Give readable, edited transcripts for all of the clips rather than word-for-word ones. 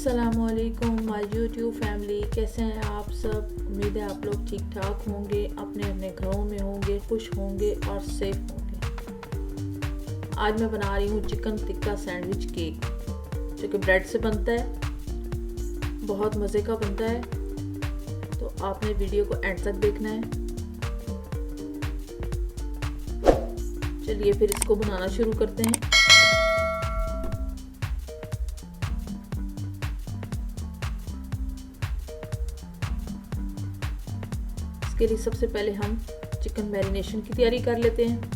अस्सलामुअलैकुम my YouTube family, कैसे हैं आप सब। उम्मीद है आप लोग ठीक ठाक होंगे, अपने अपने घरों में होंगे, खुश होंगे और सेफ होंगे। आज मैं बना रही हूँ चिकन टिक्का सैंडविच केक, जो कि ब्रेड से बनता है, बहुत मज़े का बनता है। तो आपने वीडियो को एंड तक देखना है। चलिए फिर इसको बनाना शुरू करते हैं। इसके लिए सबसे पहले हम चिकन मैरिनेशन की तैयारी कर लेते हैं।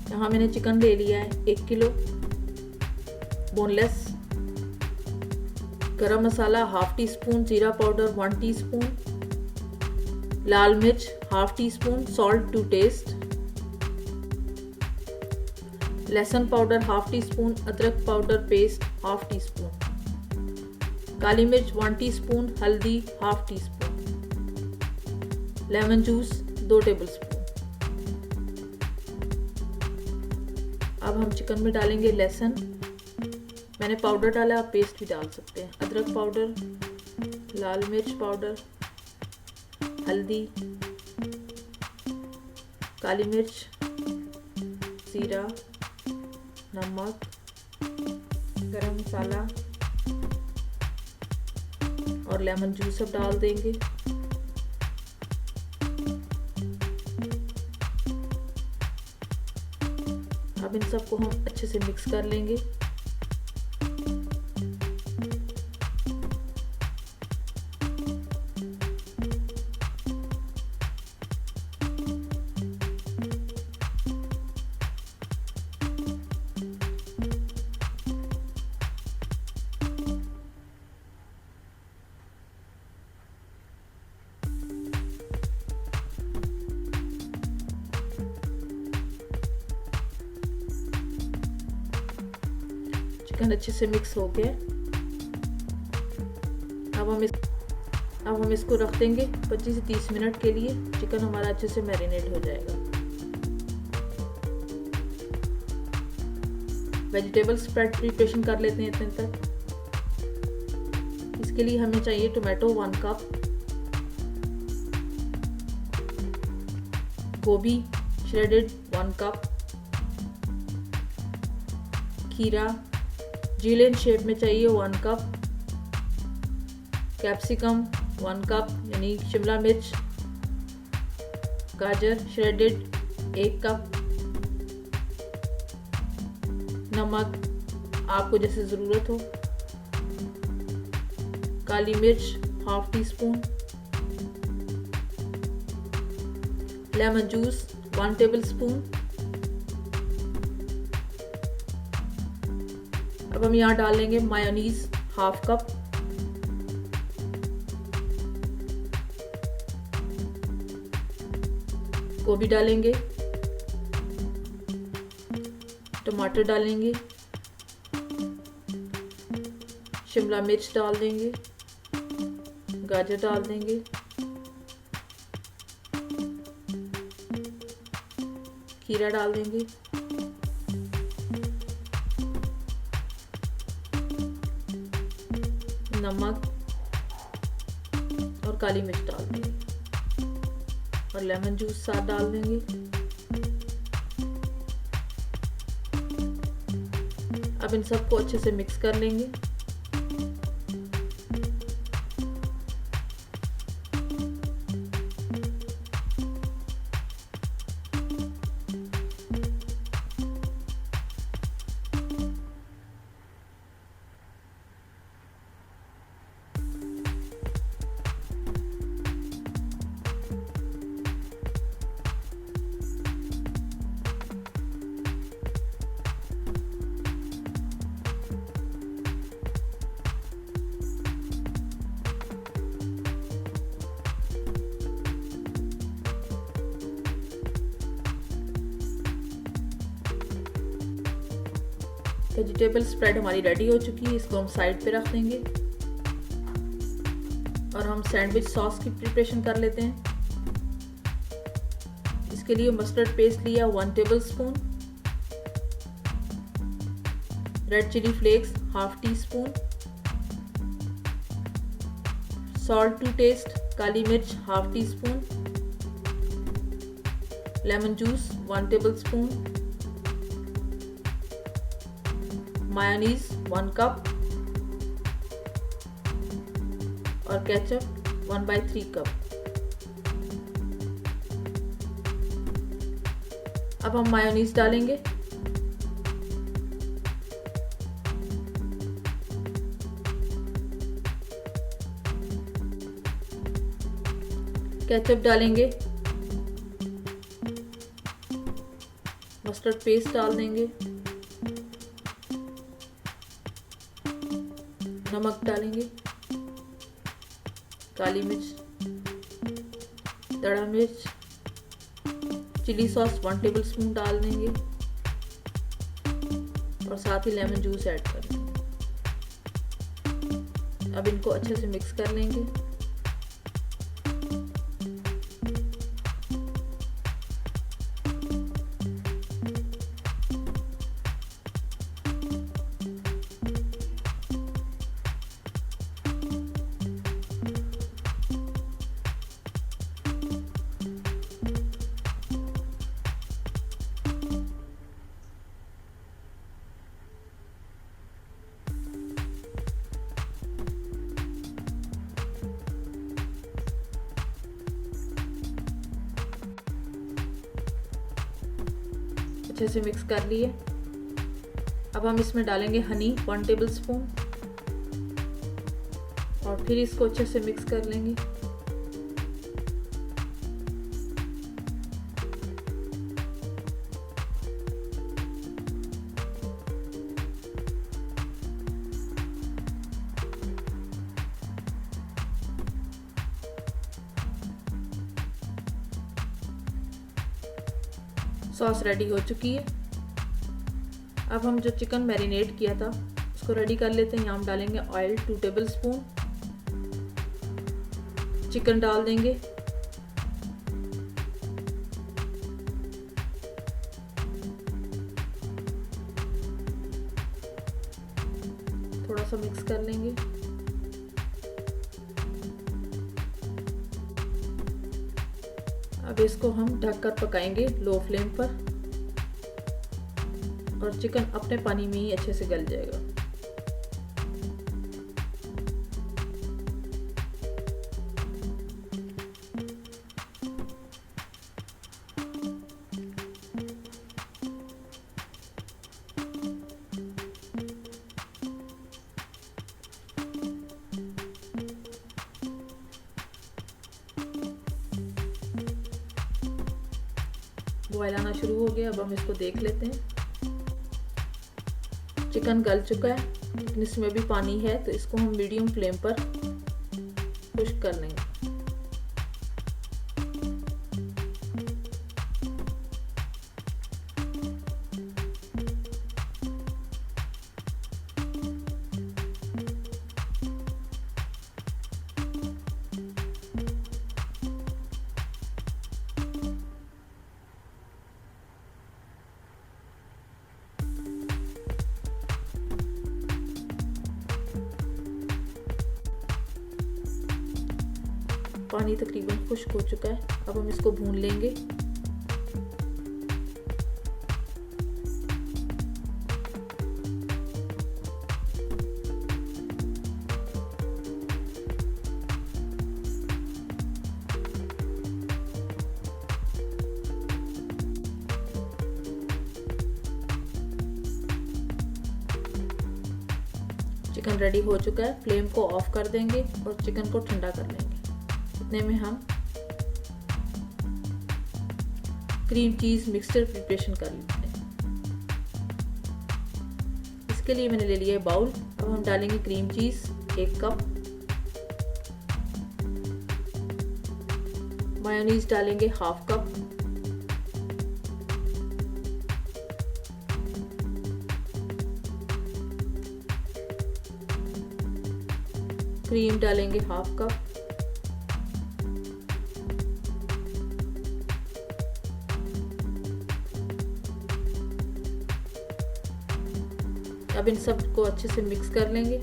यहाँ मैंने चिकन ले लिया है 1 kilo boneless. Garam masala half teaspoon, जीरा पाउडर 1 टीस्पून, लाल मिर्च half teaspoon, salt to taste, लहसुन पाउडर हाफ टी स्पून, अदरक powder paste half teaspoon, काली मिर्च 1 टीस्पून, हल्दी half teaspoon, lemon juice 2 tablespoon. अब हम चिकन में डालेंगे लहसुन, मैंने पाउडर डाला, आप पेस्ट भी डाल सकते हैं, अदरक पाउडर, लाल मिर्च पाउडर, हल्दी, काली मिर्च, जीरा, नमक, गरम मसाला और लेमन जूस सब डाल देंगे। अब इन सबको हम अच्छे से मिक्स कर लेंगे। चिकन अच्छे से मिक्स हो गया। अब हम इसको रख देंगे 25 से 30 मिनट के लिए। चिकन हमारा अच्छे से मैरिनेट हो जाएगा। वेजिटेबल स्प्रेड प्रिपरेशन कर लेते हैं इतने तक। इसके लिए हमें चाहिए टोमेटो 1 कप, गोभी श्रेडेड 1 कप, खीरा जीलेन शेप में चाहिए 1 कप, कैप्सिकम 1 कप यानी शिमला मिर्च, गाजर श्रेडेड 1 कप, नमक आपको जैसे ज़रूरत हो, काली मिर्च half teaspoon, lemon juice 1 table spoon. अब हम यहाँ डालेंगे मायोनीज हाफ कप, गोभी डालेंगे, टमाटर डालेंगे, शिमला मिर्च डाल देंगे, गाजर डाल देंगे, खीरा डाल देंगे, नमक और काली मिर्च डाल देंगे और लेमन जूस साथ डाल देंगे। अब इन सबको अच्छे से मिक्स कर लेंगे। वेजिटेबल स्प्रेड हमारी रेडी हो चुकी है, इसको हम साइड पे रख देंगे और हम सैंडविच सॉस की प्रिपरेशन कर लेते हैं। इसके लिए मस्टर्ड पेस्ट लिया 1 tablespoon, red chilli flakes half teaspoon, salt to taste, काली मिर्च half teaspoon, lemon juice 1 tablespoon, mayonnaise 1 cup और केचप 1/3 कप। अब हम मायोनीज डालेंगे। केचप डालेंगे, मस्टर्ड पेस्ट डाल देंगे, नमक डालेंगे, काली मिर्च, दड़ा मिर्च, चिली सॉस 1 टेबल स्पून डाल देंगे और साथ ही लेमन जूस ऐड कर देंगे। अब इनको अच्छे से मिक्स कर लेंगे। अच्छे से मिक्स कर लिए। अब हम इसमें डालेंगे हनी 1 टेबल स्पून और फिर इसको अच्छे से मिक्स कर लेंगे। सॉस रेडी हो चुकी है। अब हम जो चिकन मैरिनेट किया था उसको रेडी कर लेते हैं। यहाँ हम डालेंगे ऑयल 2 टेबल स्पून, चिकन डाल देंगे, थोड़ा सा मिक्स कर लेंगे। अब इसको हम ढककर पकाएंगे लो फ्लेम पर और चिकन अपने पानी में ही अच्छे से गल जाएगा। बॉयल आना शुरू हो गया। अब हम इसको देख लेते हैं। चिकन गल चुका है लेकिन इसमें भी पानी है, तो इसको हम मीडियम फ्लेम पर कुक कर लेंगे। पानी तकरीबन खुश्क हो चुका है। अब हम इसको भून लेंगे। चिकन रेडी हो चुका है। फ्लेम को ऑफ कर देंगे और चिकन को ठंडा कर लेंगे। इतने में हम क्रीम चीज मिक्सचर प्रिपरेशन कर लेते हैं। इसके लिए मैंने ले लिया है बाउल। अब हम डालेंगे क्रीम चीज 1 कप, मायोनीज डालेंगे 1/2 कप, क्रीम डालेंगे 1/2 कप, अब इन सब को अच्छे से मिक्स कर लेंगे।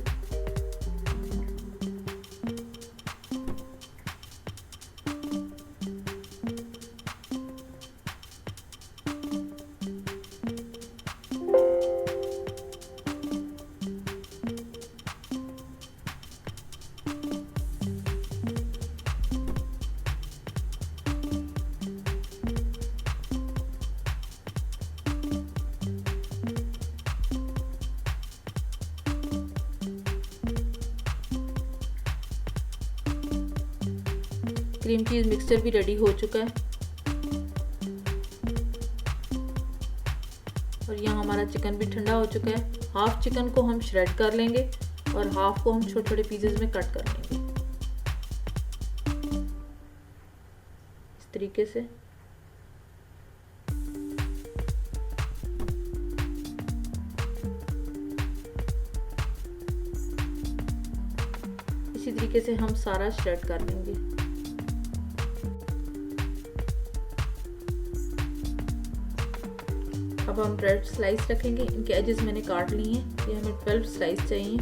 क्रीम चीज़ मिक्सचर भी रेडी हो चुका है और यहाँ हमारा चिकन भी ठंडा हो चुका है। हाफ चिकन को हम श्रेड कर लेंगे और हाफ को हम छोटे छोटे पीसेस में कट कर लेंगे इस तरीके से। इसी तरीके से हम सारा श्रेड कर लेंगे। अब हम ब्रेड स्लाइस रखेंगे। इनके एजेस मैंने काट लिए हैं। ये हमें 12 स्लाइस चाहिए।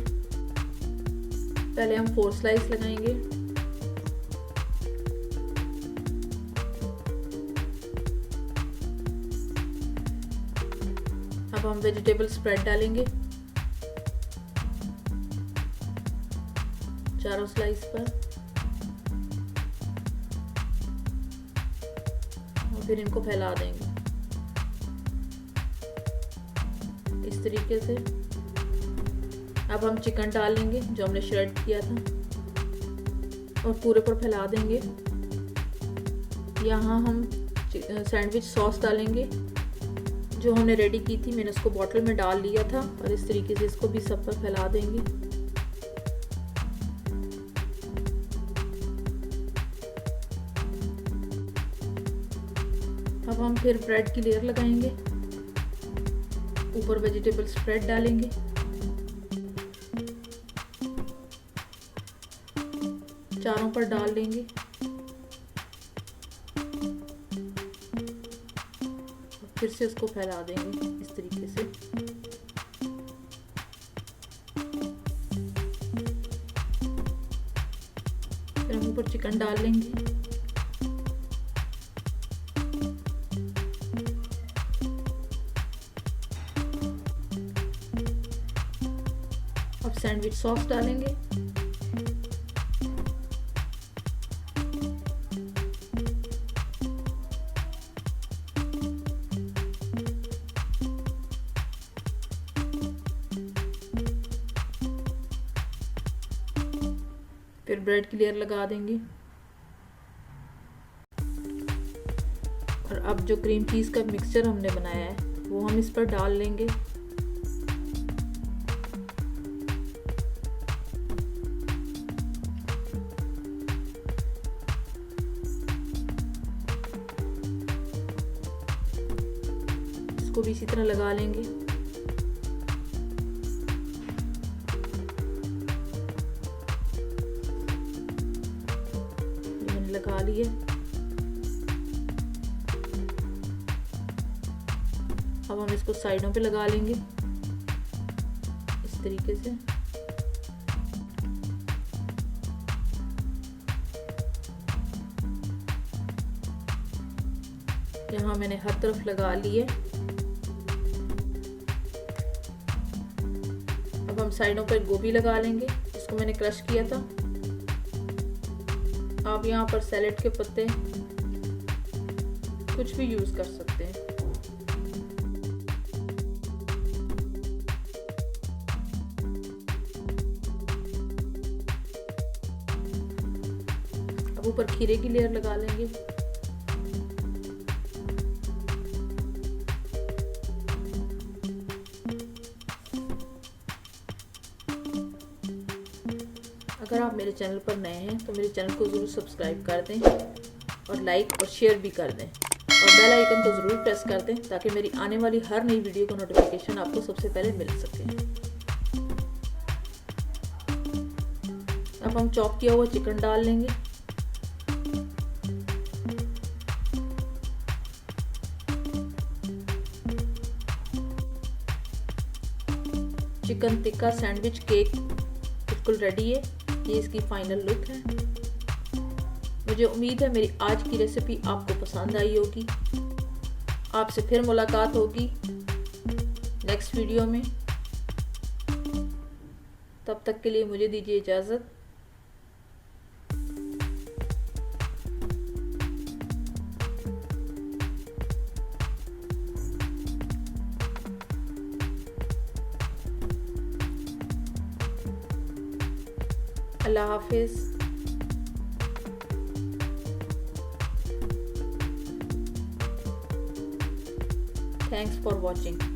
पहले हम 4 स्लाइस लगाएंगे। अब हम वेजिटेबल स्प्रेड डालेंगे चारों स्लाइस पर और फिर इनको फैला देंगे इस तरीके से। अब हम चिकन डालेंगे जो हमने श्रेड किया था और पूरे पर फैला देंगे। यहाँ हम सैंडविच सॉस डालेंगे जो हमने रेडी की थी। मैंने उसको बॉटल में डाल लिया था और इस तरीके से इसको भी सब पर फैला देंगे। अब हम फिर ब्रेड की लेयर लगाएंगे, ऊपर वेजिटेबल स्प्रेड डालेंगे, चारों पर डाल देंगे और फिर से उसको फैला देंगे इस तरीके से। फिर हम ऊपर चिकन डाल लेंगे। अब सैंडविच सॉस डालेंगे। फिर ब्रेड की लेयर लगा देंगे और अब जो क्रीम चीज का मिक्सचर हमने बनाया है वो हम इस पर डाल लेंगे। इसको भी इसी तरह लगा लेंगे। लगा लिए। अब हम इसको साइडों पे लगा लेंगे इस तरीके से। यहाँ मैंने हर तरफ लगा लिए। अब हम साइडों पर गोभी लगा लेंगे जिसको मैंने क्रश किया था। आप यहाँ पर सैलेड के पत्ते कुछ भी यूज कर सकते हैं। अब ऊपर खीरे की लेयर लगा लेंगे। अगर आप मेरे चैनल पर नए हैं तो मेरे चैनल को ज़रूर सब्सक्राइब कर दें और लाइक और शेयर भी कर दें और बेल आइकन को ज़रूर प्रेस कर दें ताकि मेरी आने वाली हर नई वीडियो का नोटिफिकेशन आपको सबसे पहले मिल सके। अब हम चॉप किया हुआ चिकन डाल लेंगे। चिकन टिक्का सैंडविच केक बिल्कुल रेडी है। ये इसकी फाइनल लुक है। मुझे उम्मीद है मेरी आज की रेसिपी आपको पसंद आई होगी। आपसे फिर मुलाकात होगी नेक्स्ट वीडियो में। तब तक के लिए मुझे दीजिए इजाज़त। अल्लाह हाफिज़। Thanks for watching.